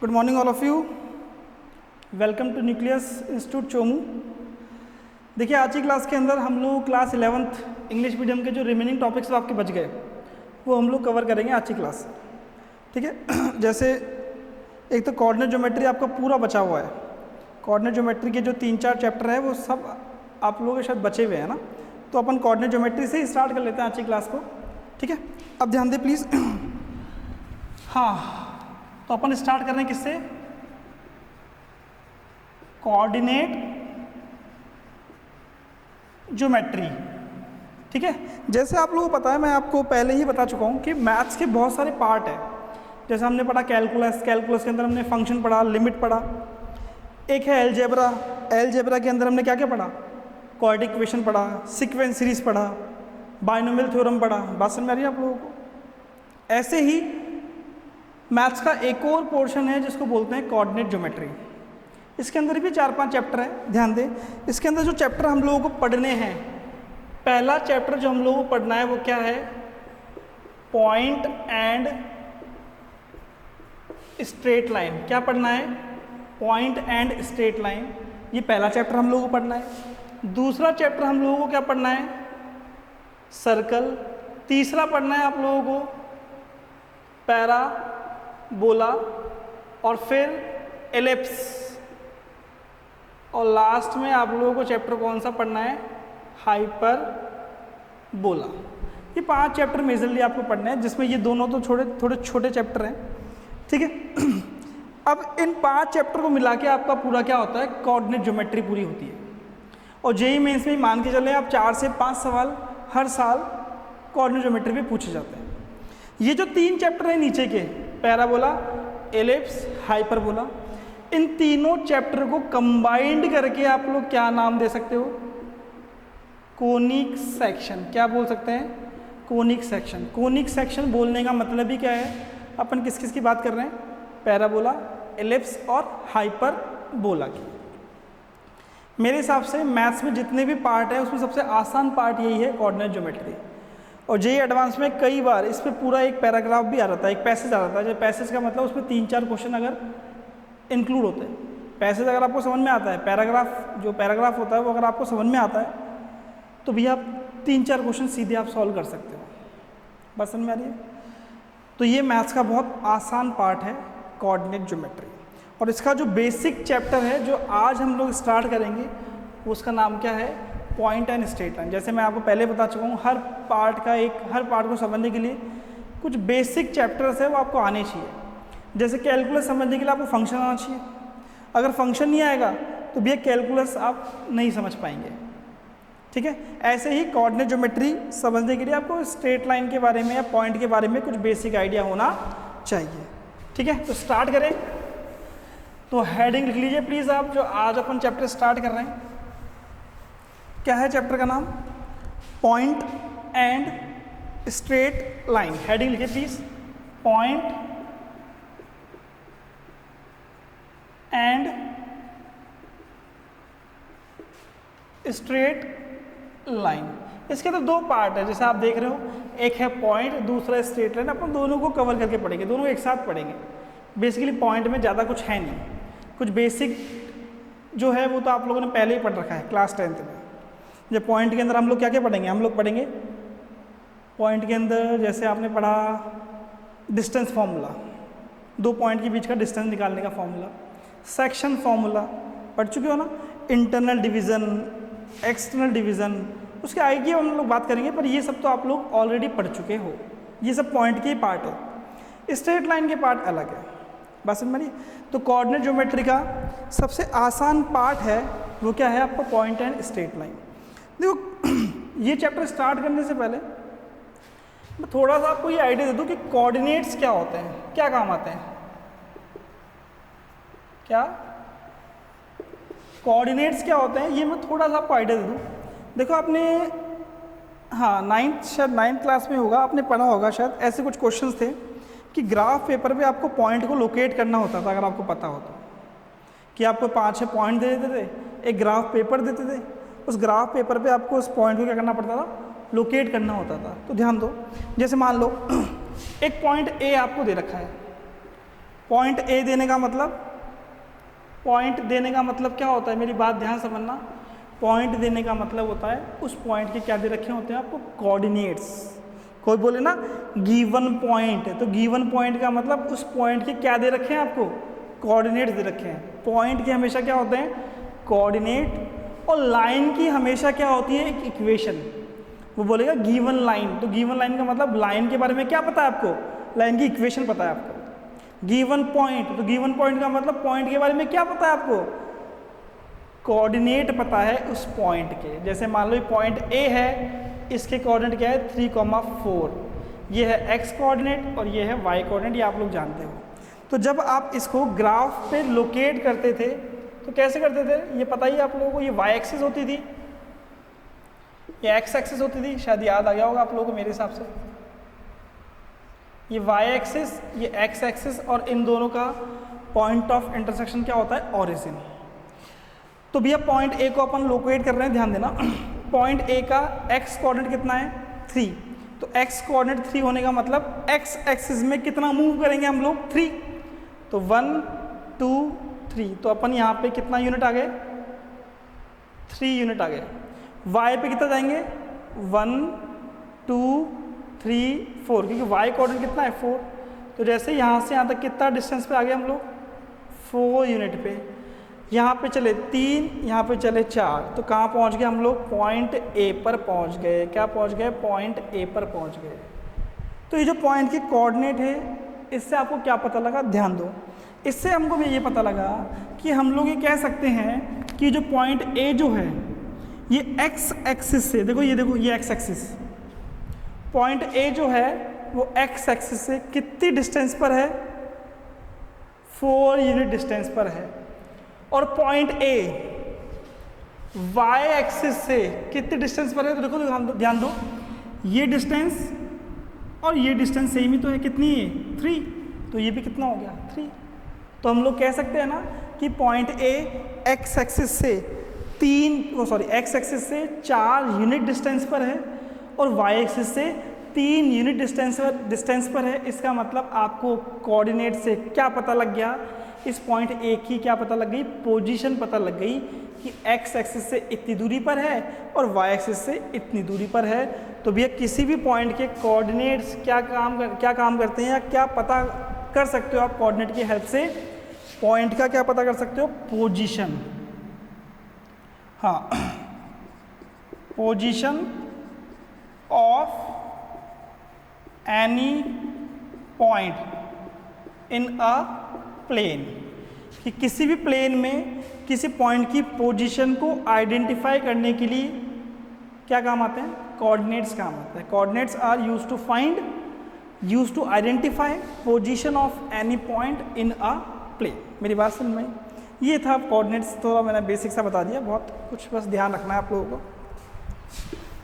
Good morning all of you. Welcome to nucleus institute Chomu. देखिए आज की क्लास के अंदर हम लोग क्लास 11th इंग्लिश मीडियम के जो रिमेनिंग टॉपिक्स आपके बच गए वो हम लोग कवर करेंगे आज की क्लास। ठीक है जैसे एक तो कोऑर्डिनेट ज्योमेट्री आपका पूरा बचा हुआ है। कोऑर्डिनेट ज्योमेट्री के जो 3-4 चैप्टर हैं वो सब आप लोगों के शायद बचे हुए हैं ना, तो अपन कोऑर्डिनेट ज्योमेट्री से ही स्टार्ट कर लेते हैं आज की क्लास को। ठीक है, अब ध्यान दें प्लीज़। हाँ, तो अपन स्टार्ट कर रहे हैं किससे? Coordinate geometry. ठीक है, जैसे आप लोगों को पता है, मैं आपको पहले ही बता चुका हूँ कि मैथ्स के बहुत सारे पार्ट हैं। जैसे हमने पढ़ा कैलकुलस, कैलकुलस के अंदर हमने फंक्शन पढ़ा, लिमिट पढ़ा। एक है एलजेब्रा, एलजेब्रा के अंदर हमने क्या क्या पढ़ा? क्वाड्रेटिक इक्वेशन पढ़ा, सीक्वेंस सीरीज पढ़ा, बाइनोमियल थ्योरम पढ़ा। बात समझ में आ रही है आप लोगों को? ऐसे ही मैथ्स का एक और पोर्शन है जिसको बोलते हैं कोऑर्डिनेट ज्योमेट्री। इसके अंदर भी 4-5 चैप्टर है, ध्यान दें। इसके अंदर जो चैप्टर हम लोगों को पढ़ने हैं, पहला चैप्टर जो हम लोगों को पढ़ना है वो क्या है? Point and straight line. क्या पढ़ना है? Point and straight line. ये पहला चैप्टर हम लोगों को पढ़ना है। दूसरा चैप्टर हम लोगों को क्या पढ़ना है? सर्कल। तीसरा पढ़ना है आप लोगों को पैराबोला, और फिर एलिप्स, और लास्ट में आप लोगों को चैप्टर कौन सा पढ़ना है? हाइपरबोला। ये 5 चैप्टर मेजरली आपको पढ़ने हैं, जिसमें ये दोनों तो थोड़े छोटे चैप्टर हैं। ठीक है अब इन 5 चैप्टर को मिला के आपका पूरा क्या होता है? कोऑर्डिनेट ज्योमेट्री पूरी होती है। और जेईई मेंस में मान के चले आप 4 से 5 सवाल हर साल कोऑर्डिनेट ज्योमेट्री पे पूछे जाते हैं। ये जो 3 चैप्टर हैं नीचे के, पैराबोला, एलिप्स, हाइपरबोला, इन तीनों चैप्टर को कंबाइंड करके आप लोग क्या नाम दे सकते हो? Conic section. क्या बोल सकते हैं? Conic section. कोनिक सेक्शन बोलने का मतलब ही क्या है? अपन किस किस की बात कर रहे हैं? पैराबोला, एलिप्स और हाइपरबोला की। मेरे हिसाब से मैथ्स में जितने भी पार्ट है उसमें सबसे आसान पार्ट यही है, कोऑर्डिनेट ज्योमेट्री। और जेईई एडवांस में कई बार इस पर पूरा एक पैराग्राफ भी आ रहा था, एक पैसेज आ रहा था। जो पैसेज का मतलब उसमें 3-4 क्वेश्चन अगर इंक्लूड होते हैं। पैसेज अगर आपको समझ में आता है, जो पैराग्राफ होता है वो अगर आपको समझ में आता है तो भी आप 3-4 क्वेश्चन सीधे आप सॉल्व कर सकते हो। बात समझ में आ रही है? तो ये मैथ्स का बहुत आसान पार्ट है कोऑर्डिनेट ज्योमेट्री। और इसका जो बेसिक चैप्टर है जो आज हम लोग स्टार्ट करेंगे, उसका नाम क्या है? Point and straight line. जैसे मैं आपको पहले बता चुका हूँ, हर पार्ट को समझने के लिए कुछ बेसिक चैप्टर्स है वो आपको आने चाहिए। जैसे कैलकुलस समझने के लिए आपको फंक्शन आना चाहिए। अगर फंक्शन नहीं आएगा तो भी कैलकुलस आप नहीं समझ पाएंगे। ठीक है, ऐसे ही कोऑर्डिनेट ज्योमेट्री समझने के लिए आपको स्ट्रेट लाइन के बारे में या पॉइंट के बारे में कुछ बेसिक आइडिया होना चाहिए। ठीक है, तो स्टार्ट करें। तो हेडिंग लिख लीजिए प्लीज़ आप, जो आज अपन चैप्टर स्टार्ट कर रहे हैं। क्या है चैप्टर का नाम? Point and straight line. Heading लिखिए please, point and straight line. इसके तो 2 पार्ट है, जैसे आप देख रहे हो, एक है पॉइंट, दूसरा स्ट्रेट लाइन। अपन दोनों को कवर करके पढ़ेंगे, दोनों एक साथ पढ़ेंगे। बेसिकली पॉइंट में ज़्यादा कुछ है नहीं, कुछ बेसिक जो है वो तो आप लोगों ने पहले ही पढ़ रखा है क्लास 10th में। जब पॉइंट के अंदर हम लोग क्या क्या पढ़ेंगे? हम लोग पढ़ेंगे पॉइंट के अंदर, जैसे आपने पढ़ा डिस्टेंस फार्मूला, 2 पॉइंट के बीच का डिस्टेंस निकालने का फार्मूला, सेक्शन फार्मूला पढ़ चुके हो ना, इंटरनल डिवीज़न, एक्सटर्नल डिवीज़न, उसके आगे की हम लोग बात करेंगे, पर ये सब तो आप लोग ऑलरेडी पढ़ चुके हो। ये सब पॉइंट के ही पार्ट है, स्ट्रेट लाइन के पार्ट अलग है। बस समझ में? तो कोऑर्डिनेट ज्योमेट्री का सबसे आसान पार्ट है वो क्या है? आपका पॉइंट एंड स्ट्रेट लाइन। देखो ये चैप्टर स्टार्ट करने से पहले मैं थोड़ा सा आपको ये आइडिया दे दूं कि कोऑर्डिनेट्स क्या होते हैं, क्या काम आते हैं। क्या कोऑर्डिनेट्स क्या होते हैं, ये मैं थोड़ा सा आपको आइडिया दे दूं। देखो आपने, हाँ, 9th क्लास में होगा, आपने पढ़ा होगा शायद, ऐसे कुछ क्वेश्चंस थे कि ग्राफ पेपर पे आपको पॉइंट को लोकेट करना होता था। अगर आपको पता हो तो, कि आपको 5-6 पॉइंट दे देते थे, एक ग्राफ पेपर देते थे, उस ग्राफ पेपर पे आपको उस पॉइंट को क्या करना पड़ता था? लोकेट करना होता था। तो ध्यान दो, जैसे मान लो एक पॉइंट ए आपको दे रखा है, पॉइंट ए देने का मतलब, पॉइंट देने का मतलब क्या होता है, मेरी बात ध्यान समझना। पॉइंट देने का मतलब होता है उस पॉइंट के क्या दे रखे होते हैं आपको, कोऑर्डिनेट्स। कोई बोले ना गिवन पॉइंट, तो गिवन पॉइंट का मतलब उस पॉइंट के क्या दे रखे हैं आपको, कोऑर्डिनेट्स दे रखे हैं। पॉइंट के हमेशा क्या होते हैं, कोऑर्डिनेट। और लाइन की हमेशा क्या होती है, एक इक्वेशन। वो बोलेगा गिवन लाइन, तो गिवन लाइन का मतलब लाइन के बारे में क्या पता है आपको, लाइन की इक्वेशन पता है आपको। गिवन पॉइंट, तो गिवन पॉइंट का मतलब पॉइंट के बारे में क्या पता है आपको, कोऑर्डिनेट पता है उस पॉइंट के। जैसे मान लो पॉइंट ए है, इसके कोऑर्डिनेट क्या है 3,4, ये है x कोऑर्डिनेट और ये है y कोऑर्डिनेट, ये आप लोग जानते हो। तो जब आप इसको ग्राफ पे लोकेट करते थे तो कैसे करते थे, ये पता ही आप लोगों को, ये y एक्सिस होती थी, ये x एक्सिस होती थी, शायद याद आ गया होगा आप लोगों को मेरे हिसाब से। ये y एक्सिस, ये x एक्सिस, और इन दोनों का पॉइंट ऑफ इंटरसेक्शन क्या होता है, ओरिजिन। तो भैया पॉइंट ए को अपन लोकेट कर रहे हैं, ध्यान देना। पॉइंट ए का x कोऑर्डिनेट कितना है 3, तो x कोऑर्डिनेट 3 होने का मतलब x एक्सिस में कितना मूव करेंगे हम लोग, 3। तो 1 2 3, तो अपन यहाँ पे कितना यूनिट आ गए, 3 यूनिट आ गए। y पे कितना जाएंगे, 1 2 3 4, क्योंकि y कोऑर्डिनेट कितना है 4। तो जैसे यहाँ से यहाँ तक कितना डिस्टेंस पे आ गए हम लोग, 4 यूनिट पे। यहाँ पे चले 3, यहाँ पे चले 4, तो कहाँ पहुँच गए हम लोग, पॉइंट ए पर पहुँच गए। क्या पहुँच गए, पॉइंट ए पर पहुँच गए। तो ये जो पॉइंट के कोऑर्डिनेट है, इससे आपको क्या पता लगा, ध्यान दो। इससे हमको भी ये पता लगा कि हम लोग ये कह सकते हैं कि जो पॉइंट ए जो है, ये एक्स एक्सिस से, देखो ये देखो, ये एक्स एक्सिस, पॉइंट ए जो है वो एक्स एक्सिस से कितनी डिस्टेंस पर है, 4 यूनिट डिस्टेंस पर है। और पॉइंट ए वाई एक्सिस से कितने डिस्टेंस पर है, तो देखो ध्यान दो, ये डिस्टेंस और ये डिस्टेंस सेम ही तो है, कितनी है 3, तो ये भी कितना हो गया 3। तो हम लोग कह सकते हैं ना कि पॉइंट ए एक्स एक्सिस से एक्स एक्सिस से 4 यूनिट डिस्टेंस पर है और वाई एक्सिस से 3 यूनिट डिस्टेंस पर है। इसका मतलब आपको कोऑर्डिनेट से क्या पता लग गया, इस पॉइंट ए की क्या पता लग गई, पोजीशन पता लग गई कि एक्स एक्सिस से इतनी दूरी पर है और वाई एक्सिस से इतनी दूरी पर है। तो भैया किसी भी पॉइंट के कोऑर्डिनेट्स क्या काम करते हैं, या क्या पता कर सकते हो आप कोऑर्डिनेट की हेल्प से, पॉइंट का क्या पता कर सकते हो, पोजीशन। हाँ, position of any point in a plane, कि किसी भी प्लेन में किसी पॉइंट की पोजीशन को आइडेंटिफाई करने के लिए क्या काम आते हैं, कोऑर्डिनेट्स काम आते हैं। Coordinates are used to identify position of any point in a plane. मेरी बात समझ में, ये था कोऑर्डिनेट्स, थोड़ा मैंने बेसिक सा बता दिया, बहुत कुछ बस ध्यान रखना है आप लोगों को।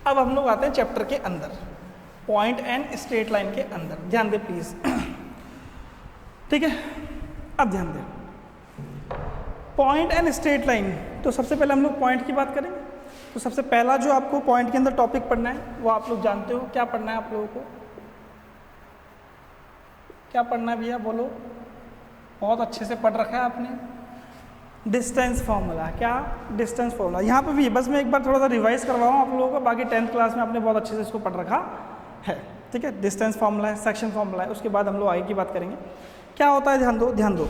अब हम लोग आते हैं चैप्टर के अंदर, पॉइंट एंड स्ट्रेट लाइन के अंदर। ध्यान दे प्लीज, ठीक है। अब ध्यान दें, पॉइंट एंड स्ट्रेट लाइन। तो सबसे पहले हम लोग पॉइंट की बात करेंगे। तो सबसे पहला जो आपको पॉइंट के अंदर टॉपिक पढ़ना है वो आप लोग जानते हो, क्या पढ़ना है आप लोगों को, क्या पढ़ना है भैया बोलो, बहुत अच्छे से पढ़ रखा है आपने, डिस्टेंस फॉर्मूला। क्या, डिस्टेंस फॉर्मूला। यहाँ पे भी बस मैं एक बार थोड़ा सा रिवाइज करवाऊँ आप लोगों को, बाकी 10th क्लास में आपने बहुत अच्छे से इसको पढ़ रखा है, ठीक है। डिस्टेंस फॉर्मूला है, सेक्शन फॉर्मूला है, उसके बाद हम लोग आगे की बात करेंगे। क्या होता है, ध्यान दो,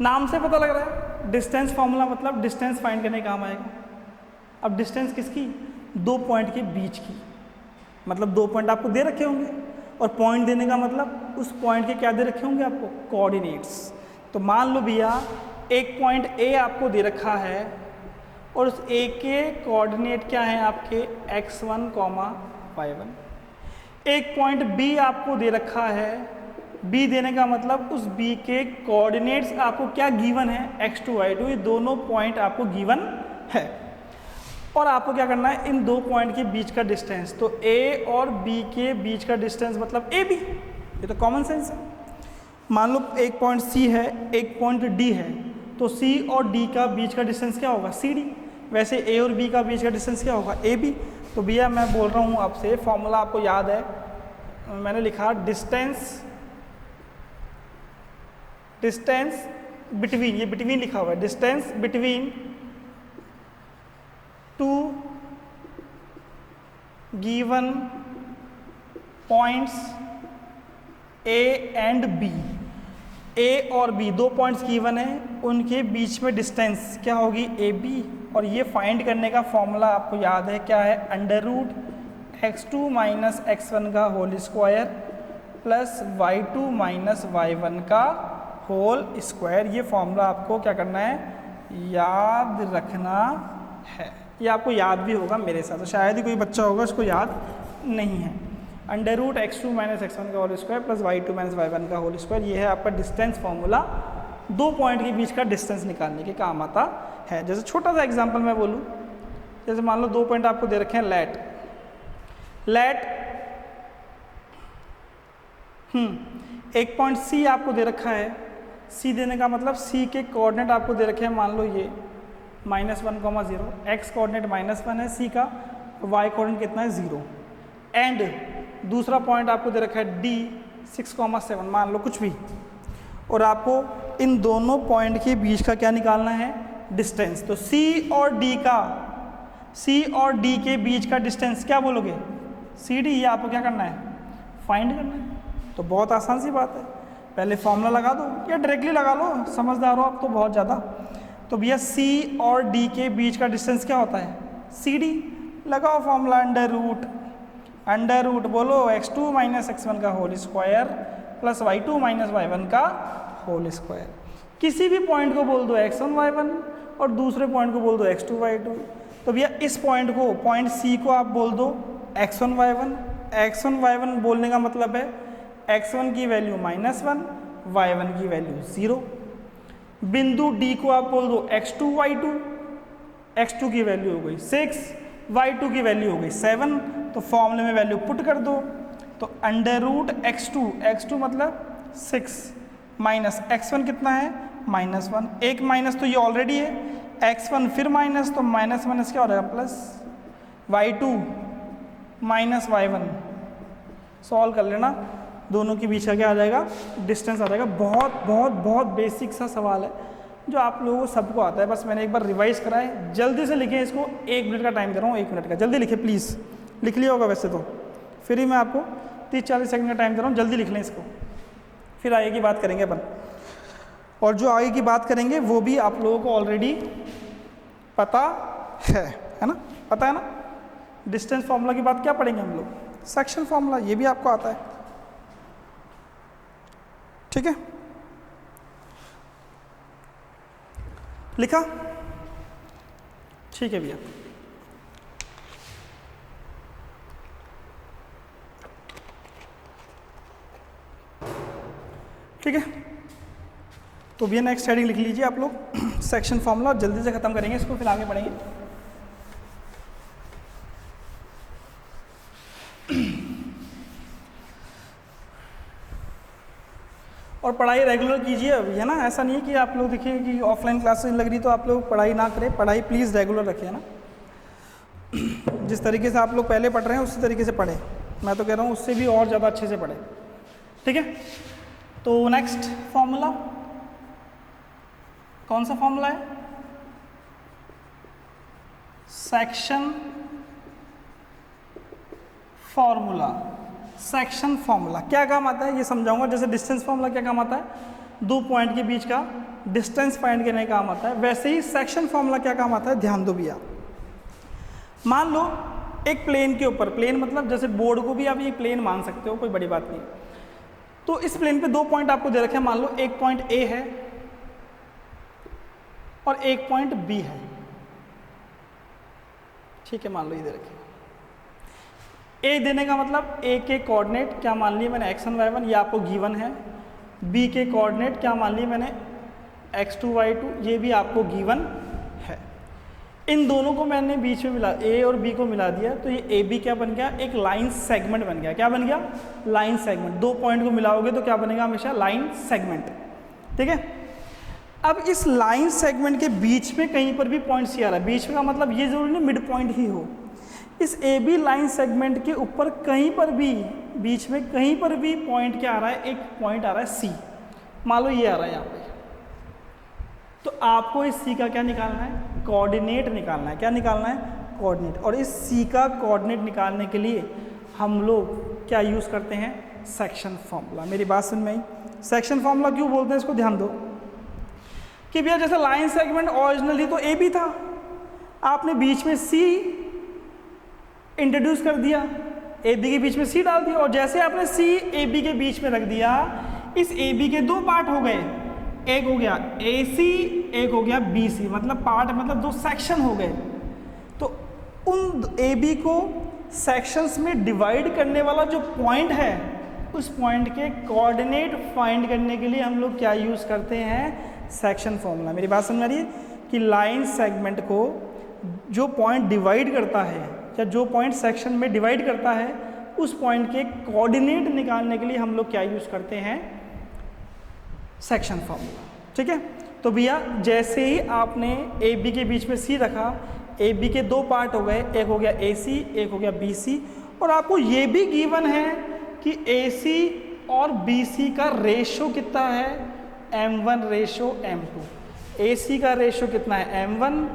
नाम से पता लग रहा है डिस्टेंस फॉर्मूला मतलब डिस्टेंस फाइंड करने का काम आएगा। अब डिस्टेंस किसकी, 2 पॉइंट के बीच की, मतलब 2 पॉइंट आपको दे रखे होंगे, और पॉइंट देने का मतलब उस पॉइंट के क्या दे रखे होंगे आपको, कोऑर्डिनेट्स। तो मान लो भैया एक पॉइंट ए आपको दे रखा है और उस ए के कोऑर्डिनेट क्या हैं आपके, x1, y1। एक पॉइंट बी आपको दे रखा है, बी देने का मतलब उस बी के कोऑर्डिनेट्स आपको क्या गिवन है, x2, y2, ये दोनों पॉइंट आपको गिवन है। और आपको क्या करना है, इन 2 पॉइंट के बीच का डिस्टेंस, तो ए और बी के बीच का डिस्टेंस मतलब ए बी, ये तो कॉमन सेंस है। मान लो एक पॉइंट सी है, एक पॉइंट डी है, तो सी और डी का बीच का डिस्टेंस क्या होगा, सी डी। वैसे ए और बी का बीच का डिस्टेंस क्या होगा, ए बी। तो भैया मैं बोल रहा हूँ आपसे, फॉर्मूला आपको याद है, मैंने लिखा डिस्टेंस डिस्टेंस बिटवीन, ये बिटवीन लिखा हुआ है, distance between two given points A and B. A और बी दो पॉइंट्स गिवन है, उनके बीच में डिस्टेंस क्या होगी, ए बी। और ये फाइंड करने का फॉर्मूला आपको याद है क्या है, under root x2 minus x1 का whole square plus y2 minus y1 का होल स्क्वायर। ये फॉर्मूला आपको क्या करना है, याद रखना है। ये आपको याद भी होगा मेरे साथ, तो शायद ही कोई बच्चा होगा उसको याद नहीं है। Under root x2 minus x1 का whole square plus y2 minus y1 का होल स्क्वायर, ये है आपका डिस्टेंस फॉर्मूला, दो पॉइंट के बीच का डिस्टेंस निकालने के काम आता है। जैसे छोटा सा एग्जांपल मैं बोलूँ, जैसे मान लो दो पॉइंट आपको दे रखे हैं, लेट एक पॉइंट C आपको दे रखा है। C देने का मतलब C के कोऑर्डिनेट आपको दे रखे हैं, मान लो ये -1,0, x कोऑर्डिनेट -1 है C का, y कोऑर्डिनेट कितना है 0। एंड दूसरा पॉइंट आपको दे रखा है D 6,7, मान लो कुछ भी, और आपको इन दोनों पॉइंट के बीच का क्या निकालना है, डिस्टेंस। तो C और D के बीच का डिस्टेंस क्या बोलोगे, CD। ये आपको क्या करना है, फाइंड करना है। तो बहुत आसान सी बात है, पहले फॉर्मूला लगा दो या डायरेक्टली लगा लो, समझदार हो आप तो बहुत ज़्यादा। तो भैया C और D के बीच का डिस्टेंस क्या होता है, CD। लगाओ फॉर्मूला, अंडर रूट बोलो x2 माइनस x1 का whole square plus y2 minus y1 का होल स्क्वायर। किसी भी पॉइंट को बोल दो x1 y1 और दूसरे पॉइंट को बोल दो x2 y2। तो भैया इस पॉइंट को, पॉइंट C को आप बोल दो x1 y1 बोलने का मतलब है x1 की वैल्यू -1, y1 की वैल्यू 0। बिंदु D को आप बोल दो x2 y2, x2 की वैल्यू हो गई 6, y2 की वैल्यू हो गई 7। तो फॉर्मूले में वैल्यू पुट कर दो, तो अंडर रूट x2 मतलब 6 माइनस x1 कितना है -1, एक माइनस तो ये ऑलरेडी है, x1 फिर माइनस, तो माइनस क्या हो जाएगा plus, y2 minus y1। Solve कर लेना, दोनों के बीच का क्या आ जाएगा, डिस्टेंस आ जाएगा। बहुत बेसिक सा सवाल है जो आप लोगों को सबको आता है, बस मैंने एक बार रिवाइज करा है। जल्दी से लिखें इसको, 1 मिनट का टाइम दे रहा हूँ, 1 मिनट का, जल्दी लिखें प्लीज़। लिख लिया होगा वैसे तो, फिर ही मैं आपको 30-40 सेकंड का टाइम दे रहा हूँ, जल्दी लिख लें इसको, फिर आगे की बात करेंगे अपन। और जो आगे की बात करेंगे वो भी आप लोगों को ऑलरेडी पता है ना, पता है ना। डिस्टेंस फार्मूला की बात क्या पढ़ेंगे हम लोग, सेक्शन फार्मूला, ये भी आपको आता है, ठीक है। लिखा, ठीक है भैया। ठीक है, तो भैया नेक्स्ट हेडिंग लिख लीजिए आप लोग, सेक्शन फार्मूला, और जल्दी से खत्म करेंगे इसको, फिर आगे बढ़ेंगे। और पढ़ाई रेगुलर कीजिए अभी, है ना। ऐसा नहीं है कि आप लोग देखिए कि ऑफलाइन क्लासेस लग रही तो आप लोग पढ़ाई ना करें, पढ़ाई प्लीज़ रेगुलर रखिए ना। जिस तरीके से आप लोग पहले पढ़ रहे हैं उसी तरीके से पढ़ें, मैं तो कह रहा हूँ उससे भी और ज़्यादा अच्छे से पढ़ें, ठीक है। तो नेक्स्ट फॉर्मूला कौन सा फॉर्मूला है, सेक्शन फॉर्मूला। सेक्शन फॉर्मूला क्या काम आता है ये समझाऊंगा। जैसे डिस्टेंस फॉर्मूला क्या काम आता है, दो पॉइंट के बीच का डिस्टेंस फाइंड करने का काम आता है, वैसे ही सेक्शन फॉर्मूला क्या काम आता है, ध्यान दो भैया। मान लो एक प्लेन के ऊपर, प्लेन मतलब जैसे बोर्ड को भी आप ये प्लेन मान सकते हो, कोई बड़ी बात नहीं। तो इस प्लेन पे दो पॉइंट आपको दे रखे हैं, मान लो एक पॉइंट ए है और एक पॉइंट बी है, ठीक है, मान लो ये दे रखे। ए देने का मतलब ए के कोऑर्डिनेट क्या मान लिए मैंने x1 y1, ये आपको गिवन है। बी के कोऑर्डिनेट क्या मान लिए मैंने x2 y2, ये भी आपको गिवन है। इन दोनों को मैंने बीच में मिला, ए और बी को मिला दिया, तो ये ए बी क्या बन गया, एक लाइन सेगमेंट बन गया। क्या बन गया, लाइन सेगमेंट। दो पॉइंट को मिलाओगे तो क्या बनेगा, हमेशा लाइन सेगमेंट, ठीक है। अब इस लाइन सेगमेंट के बीच में कहीं पर भी पॉइंट सी आ रहा है, बीच में का मतलब ये जरूरी नहीं मिड पॉइंट ही हो। इस ए बी लाइन सेगमेंट के ऊपर कहीं पर भी, बीच में कहीं पर भी पॉइंट क्या आ रहा है, एक पॉइंट आ रहा है सी। मान लो ये आ रहा है यहाँ पे, तो आपको इस सी का क्या निकालना है, कोऑर्डिनेट निकालना है। क्या निकालना है, कोऑर्डिनेट। और इस सी का कोऑर्डिनेट निकालने के लिए हम लोग क्या यूज़ करते हैं, सेक्शन फॉर्मूला। मेरी बात सुन में आई, सेक्शन फॉर्मूला क्यों बोलते हैं इसको ध्यान दो कि भैया जैसे लाइन सेगमेंट ओरिजिनली तो ए बी था, आपने बीच में सी इंट्रोड्यूस कर दिया, ए बी के बीच में सी डाल दिया, और जैसे आपने सी ए बी के बीच में रख दिया, इस ए बी के दो पार्ट हो गए, एक हो गया ए सी, एक हो गया बी सी, मतलब पार्ट मतलब दो सेक्शन हो गए। तो उन ए बी को सेक्शंस में डिवाइड करने वाला जो पॉइंट है, उस पॉइंट के कोऑर्डिनेट फाइंड करने के लिए हम लोग क्या यूज़ करते हैं, सेक्शन फॉर्मूला। मेरी बात समझ आ रही है कि लाइन सेगमेंट को जो पॉइंट डिवाइड करता है या जो पॉइंट सेक्शन में डिवाइड करता है, उस पॉइंट के कोऑर्डिनेट निकालने के लिए हम लोग क्या यूज़ करते हैं, सेक्शन फॉर्मूला। ठीक है, तो भैया जैसे ही आपने ए बी के बीच में सी रखा, ए बी के दो पार्ट हो गए, एक हो गया ए सी, एक हो गया बी सी, और आपको ये भी गिवन है कि ए सी और बी सी का रेशो कितना है, m1 रेशो m2। ए सी का रेशो कितना है, m1,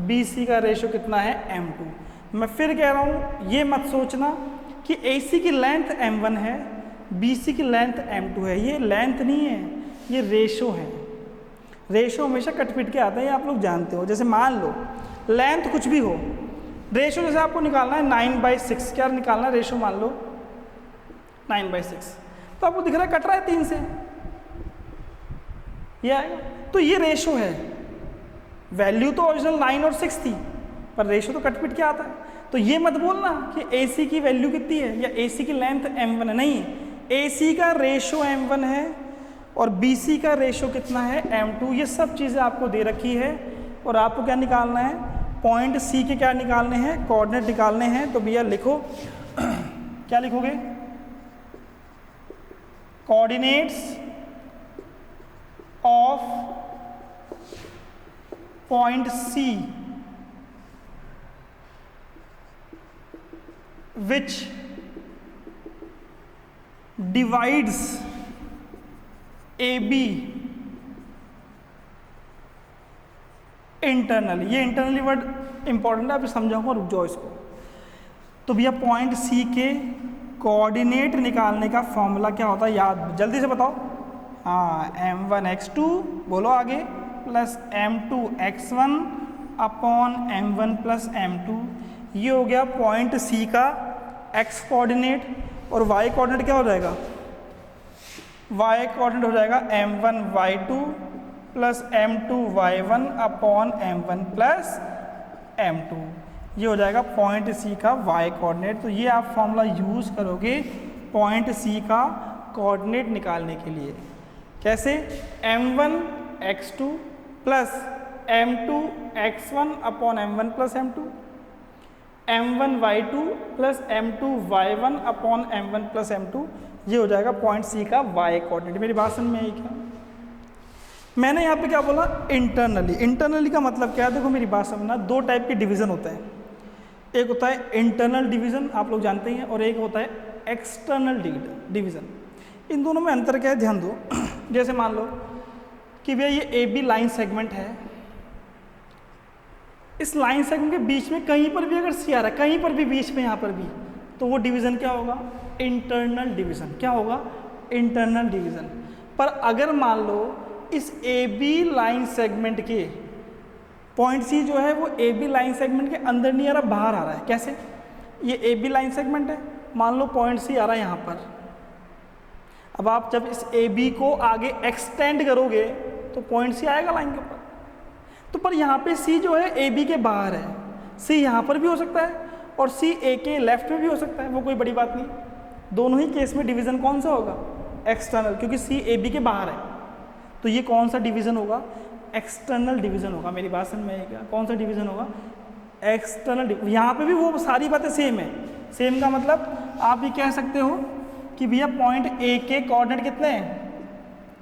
बी सी का रेशो कितना है, m2। मैं फिर कह रहा हूँ, ये मत सोचना कि ए सी की लेंथ m1 है, बी सी की लेंथ m2 है, ये लेंथ नहीं है, ये रेशो है। रेशो हमेशा कट-पिट के आता है, ये आप लोग जानते हो। जैसे मान लो लेंथ कुछ भी हो, रेशो जैसे आपको निकालना है 9/6, क्या निकालना है रेशो, मान लो 9/6, तो आपको दिख रहा है कट रहा है 3 से, ये आएगा, तो ये रेशो है। वैल्यू तो ओरिजिनल 9 और 6 थी, पर रेशो तो कट-पिट के आता है। तो ये मत बोलना कि ए सी की वैल्यू कितनी है या ए सी की लेंथ m1 है, नहीं, ए सी का रेशो m1 है और बी सी का रेशो कितना है, m2। ये सब चीज़ें आपको दे रखी है, और आपको क्या निकालना है, पॉइंट सी के क्या निकालने हैं, कोऑर्डिनेट निकालने हैं। तो भैया लिखो क्या लिखोगे, coordinates of point C which divides AB internally. ये इंटरनली वर्ड इंपॉर्टेंट है, अभी समझाऊंगा, रुक जाओ इसको। तो भैया पॉइंट सी के कोऑर्डिनेट निकालने का फॉर्मूला क्या होता है, याद जल्दी से बताओ। हाँ, m1x2 बोलो आगे plus m2x1 upon m1 plus m2। ये हो गया पॉइंट सी का x कोऑर्डिनेट, और y कोऑर्डिनेट क्या हो जाएगा, y कोऑर्डिनेट हो जाएगा m1 y2 plus m2 y1 upon m1 plus m2। ये हो जाएगा पॉइंट सी का y कोऑर्डिनेट। तो ये आप फॉर्मूला यूज़ करोगे पॉइंट सी का कोऑर्डिनेट निकालने के लिए। कैसे, m1 x2 plus m2 x1 upon m1 plus m2, m1 y2 plus m2 y1 upon m1 plus m2। ये हो जाएगा पॉइंट सी का y कोऑर्डिनेट। मेरी बात समझ में आई क्या? मैंने यहाँ पे क्या बोला, इंटरनली। इंटरनली का मतलब क्या है, देखो मेरी बात समझना, दो टाइप के डिवीज़न होते हैं। एक होता है इंटरनल डिवीज़न, आप लोग जानते हैं, और एक होता है एक्सटर्नल डिवीज़न। इन दोनों में अंतर क्या है, ध्यान दो। जैसे मान लो कि भैया ये ए बी लाइन सेगमेंट है, इस लाइन सेगमेंट के बीच में कहीं पर भी अगर सी आ रहा है, कहीं पर भी बीच में, यहाँ पर भी, तो वो डिवीज़न क्या होगा, इंटरनल डिवीज़न। क्या होगा, इंटरनल डिवीज़न। पर अगर मान लो इस ए बी लाइन सेगमेंट के पॉइंट सी जो है वो ए बी लाइन सेगमेंट के अंदर नहीं आ रहा, बाहर आ रहा है। कैसे, ये ए बी लाइन सेगमेंट है, मान लो पॉइंट सी आ रहा है यहाँ पर। अब आप जब इस ए बी को आगे एक्सटेंड करोगे तो पॉइंट सी आएगा लाइन के ऊपर। तो पर यहाँ पे सी जो है ए बी के बाहर है, सी यहाँ पर भी हो सकता है और सी ए के लेफ्ट में भी हो सकता है, वो कोई बड़ी बात नहीं। दोनों ही केस में डिवीज़न कौन सा होगा, एक्सटर्नल, क्योंकि सी ए बी के बाहर है। तो ये कौन सा डिवीज़न होगा, एक्सटर्नल डिवीज़न होगा। मेरी बात समझ में आई क्या, कौन सा डिवीज़न होगा, एक्सटर्नल। यहाँ पे भी वो सारी बातें सेम है। सेम का मतलब आप ये कह सकते हो कि भैया पॉइंट ए के कोऑर्डिनेट कितने हैं,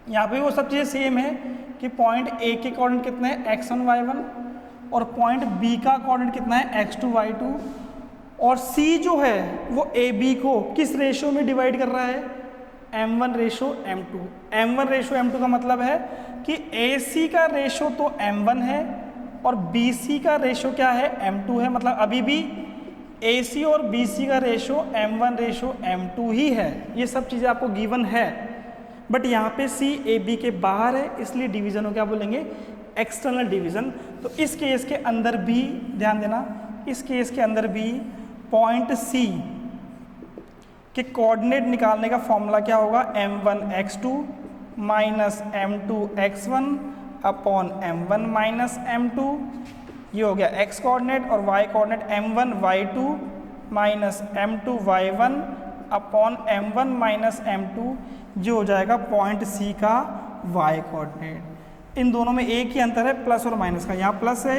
यहाँ पे वो सब चीज़ें सेम है कि पॉइंट ए के कोऑर्डिनेट कितने हैं, x1 y1, और पॉइंट बी का कोऑर्डिनेट कितना है, x2 y2, और सी जो है वो ए बी को किस रेशियो में डिवाइड कर रहा है, m1 ratio m2। m1 ratio m2 का मतलब है कि AC का रेशो तो m1 है और BC का रेशो क्या है, m2 है। मतलब अभी भी AC और BC का रेशो m1 रेशो m2 ही है। ये सब चीज़ें आपको गिवन है, बट यहाँ पे C AB के बाहर है, इसलिए डिवीज़न को क्या बोलेंगे, एक्सटर्नल डिवीज़न। तो इस केस के अंदर भी ध्यान देना, इस केस के अंदर भी पॉइंट C के कोऑर्डिनेट निकालने का फॉर्मूला क्या होगा, m1 x2 minus m2 x1 upon m1 minus m2। ये हो गया x कोऑर्डिनेट, और y coordinate m1 y2 minus m2 y1 upon m1 minus m2, जो हो जाएगा पॉइंट C का y कोऑर्डिनेट। इन दोनों में एक ही अंतर है प्लस और माइनस का, यहाँ प्लस है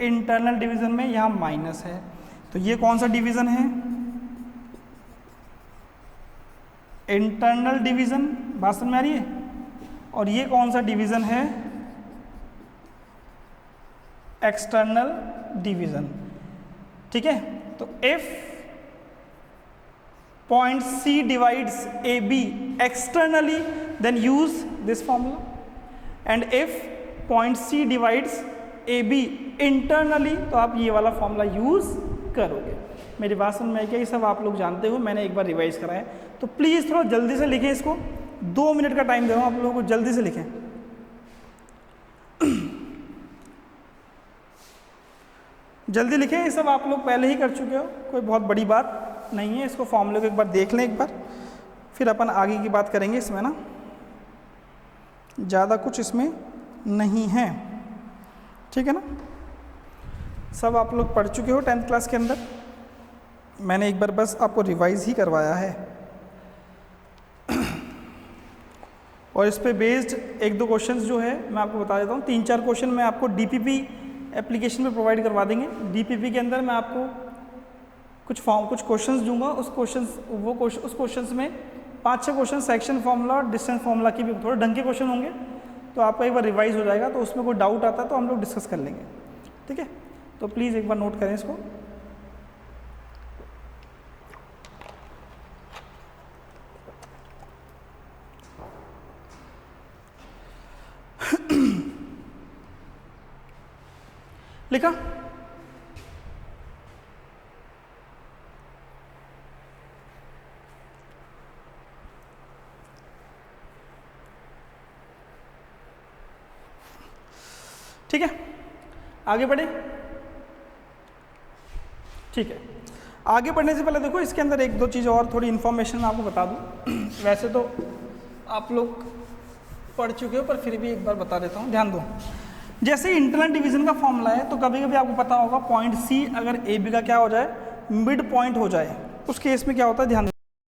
इंटरनल डिवीज़न में, यहाँ माइनस है। तो ये कौन सा डिवीज़न है, इंटरनल डिवीज़न, बात समझ में आ रही है। और ये कौन सा डिवीज़न है, एक्सटर्नल डिवीज़न। ठीक है, तो if point C divides AB externally then use this formula, and if point C divides AB internally तो आप ये वाला फॉर्मूला यूज करोगे। मेरी बात समझ में आई क्या, ये सब आप लोग जानते हो, मैंने एक बार रिवाइज कराया। तो प्लीज़ थोड़ा जल्दी से लिखें इसको, 2 मिनट का टाइम दे रहा हूँ आप लोगों को, जल्दी से लिखें। जल्दी लिखें, ये सब आप लोग पहले ही कर चुके हो, कोई बहुत बड़ी बात नहीं है। इसको फॉर्मूले को एक बार देख लें एक बार, फिर अपन आगे की बात करेंगे। इसमें ना ज़्यादा कुछ इसमें नहीं है, ठीक है ना। सब आप लोग पढ़ चुके हो 10th क्लास के अंदर, मैंने एक बार बस आपको रिवाइज ही करवाया है। और इस पे बेस्ड 1-2 क्वेश्चंस जो है मैं आपको बता देता हूँ। 3-4 क्वेश्चन मैं आपको DPP एप्लीकेशन में प्रोवाइड करवा देंगे। DPP के अंदर मैं आपको कुछ क्वेश्चंस दूंगा, उस क्वेश्चंस में 5-6 क्वेश्चन सेक्शन फार्मूला और डिस्टेंस फार्मूला की भी थोड़े ढंग के क्वेश्चन होंगे, तो आपका एक बार रिवाइज हो जाएगा। तो उसमें कोई डाउट आता है तो हम लोग डिस्कस कर लेंगे, ठीक है। तो प्लीज़ एक बार नोट करें इसको। लिखा, ठीक है, आगे बढ़े। ठीक है, आगे बढ़ने से पहले देखो इसके अंदर 1-2 चीज़ और थोड़ी इन्फॉर्मेशन आपको बता दूं। वैसे तो आप लोग पढ़ चुके हो, पर फिर भी एक बार बता देता हूँ, ध्यान दो। जैसे इंटरनल डिवीजन का फॉर्मूला है, तो कभी कभी आपको पता होगा पॉइंट C अगर AB का क्या हो जाए, मिड पॉइंट हो जाए, उस केस में क्या होता है, ध्यान